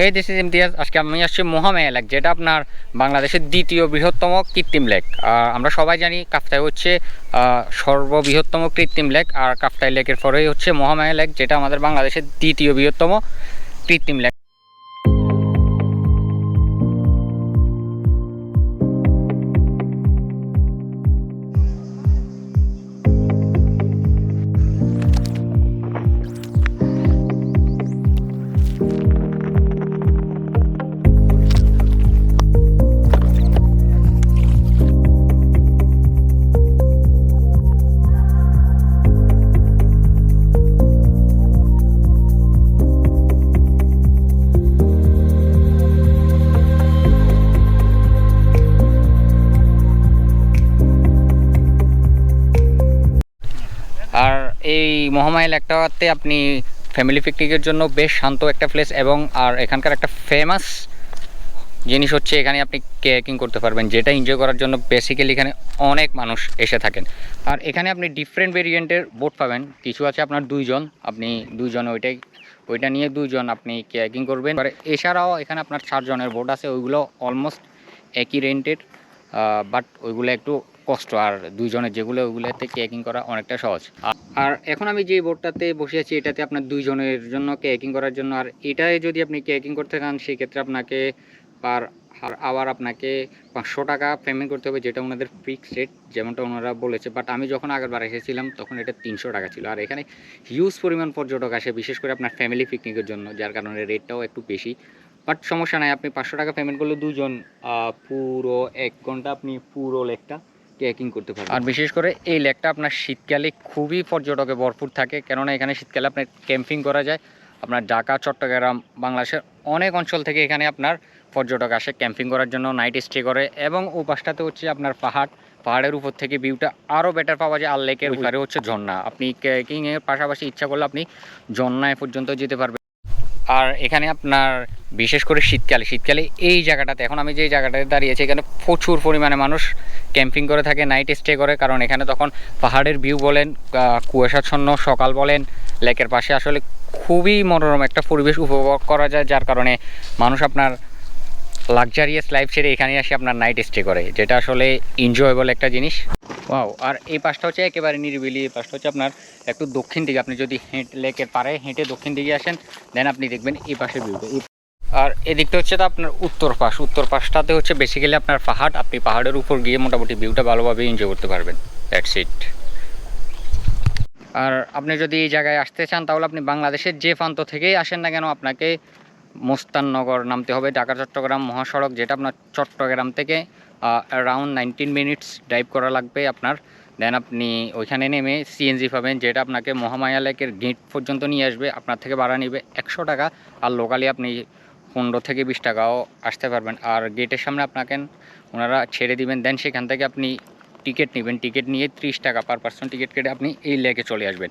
এই this is Imtiaz. আজকে আমি আসছি মহামায়া লেক, যেটা আপনার বাংলাদেশের দ্বিতীয় বৃহত্তম কৃত্রিম লেক। আমরা সবাই জানি কাপ্তাই হচ্ছে সর্ববৃহত্তম কৃত্রিম লেক, আর কাপ্তাই লেকের পরেই হচ্ছে মহামায়া লেক, যেটা আমাদের বাংলাদেশের দ্বিতীয় বৃহত্তম কৃত্রিম লেক। আর এই মহামায়া লেকটাতে আপনি ফ্যামিলি পিকনিকের জন্য বেশ শান্ত একটা প্লেস, এবং আর এখানকার একটা ফেমাস জিনিস হচ্ছে এখানে আপনি কেকিং করতে পারবেন, যেটা এনজয় করার জন্য বেসিক্যালি এখানে অনেক মানুষ এসে থাকেন। আর এখানে আপনি ডিফারেন্ট ভেরিয়েন্টের বোট পাবেন। কিছু আছে আপনার দুইজন, আপনি দুইজন ওইটা নিয়ে দুইজন আপনি কেকিং করবেন। এছাড়াও এখানে আপনার 4 জনের বোট আছে, ওইগুলো অলমোস্ট একই রেন্টের, বাট ওইগুলো একটু কষ্ট। আর দুইজনের যেগুলো, ওইগুলোতে কেকিং করা অনেকটা সহজ। আর এখন আমি যে বোটটাতে বসে আছি, এটাতে আপনার দুইজনের জন্য কেকিং করার জন্য। আর এটাই যদি আপনি কেকিং করতে চান, সেক্ষেত্রে আপনাকে পার আওয়ার আপনাকে 500 টাকা পেমেন্ট করতে হবে, যেটা ওনাদের ফিক্স রেট, যেমনটা ওনারা বলেছে। বাট আমি যখন আগেরবার এসেছিলাম তখন এটা 300 টাকা ছিল। আর এখানে হিউজ পরিমাণ পর্যটক আসে, বিশেষ করে আপনার ফ্যামিলি পিকনিকের জন্য, যার কারণে রেটটাও একটু বেশি। বাট সমস্যা নাই, আপনি 500 টাকা পেমেন্ট করলে দুজন পুরো 1 ঘন্টা আপনি পুরো লেকটা কেকিং করতে পারবেন। আর বিশেষ করে এই লেকটা আপনার শীতকালে খুবই পর্যটকে ভরপুর থাকে, কেননা এখানে শীতকালে আপনার ক্যাম্পিং করা যায়। আপনার ঢাকা, চট্টগ্রাম, বাংলাদেশের অনেক অঞ্চল থেকে এখানে আপনার পর্যটক আসে ক্যাম্পিং করার জন্য, নাইট স্টে করে। এবং ও পাশটাতে হচ্ছে আপনার পাহাড়ের উপর থেকে ভিউটা আরও বেটার পাওয়া যায়। আর লেকের ওইপারে হচ্ছে ঝর্ণা, আপনি কেকিংয়ের পাশাপাশি ইচ্ছা করলে আপনি ঝর্ণায় পর্যন্ত যেতে পারবেন। আর এখানে আপনার বিশেষ করে শীতকালে এই জায়গাটাতে, এখন আমি যে জায়গাটাতে দাঁড়িয়েছি, এখানে প্রচুর পরিমাণে মানুষ ক্যাম্পিং করে থাকে, নাইট স্টে করে। কারণ এখানে তখন পাহাড়ের ভিউ বলেন, কুয়াশাচ্ছন্ন সকাল বলেন, লেকের পাশে আসলে খুবই মনোরম একটা পরিবেশ উপভোগ করা যায়, যার কারণে মানুষ আপনার লাক্সারিয়াস লাইফ ছেড়ে এখানে আসে আপনার নাইট স্টে করে, যেটা আসলে এনজয়েবল একটা জিনিস। ওয়াও। আর এই পাশটা হচ্ছে একেবারে নিরিবিলি। এই পাশটা হচ্ছে আপনার একটু দক্ষিণ দিকে, আপনি যদি লেকের পাড়ে হেঁটে দক্ষিণ দিকে আসেন, দেন আপনি দেখবেন এই পাশের ভিউটা। আর এদিকটা হচ্ছে তো আপনার উত্তর পাশটাতে হচ্ছে বেসিক্যালি আপনার পাহাড়, আপনি পাহাড়ের উপর গিয়ে মোটামুটি ভিউটা ভালোভাবে এনজয় করতে পারবেন। That's it. আর আপনি যদি এই জায়গায় আসতে চান, তাহলে আপনি বাংলাদেশের যে প্রান্ত থেকেই আসেন না কেন, আপনাকে মোস্তাননগর নামতে হবে, ঢাকা চট্টগ্রাম মহাসড়ক, যেটা আপনার চট্টগ্রাম থেকে অ্যারাউন্ড 19 মিনিটস ড্রাইভ করা লাগবে আপনার। দেন আপনি ওইখানে নেমে সিএনজি পাবেন, যেটা আপনাকে মহামায়া লেকের গেট পর্যন্ত নিয়ে আসবে। আপনার থেকে ভাড়া নেবে 100 টাকা, আর লোকালি আপনি 15 থেকে 20 টাকাও আসতে পারবেন। আর গেটের সামনে আপনাকে ওনারা ছেড়ে দিবেন, দেন সেখান থেকে আপনি টিকিট নেবেন। টিকিট নিয়ে 30 টাকা পার পার্সন টিকিট কেটে আপনি এই লেকে চলে আসবেন।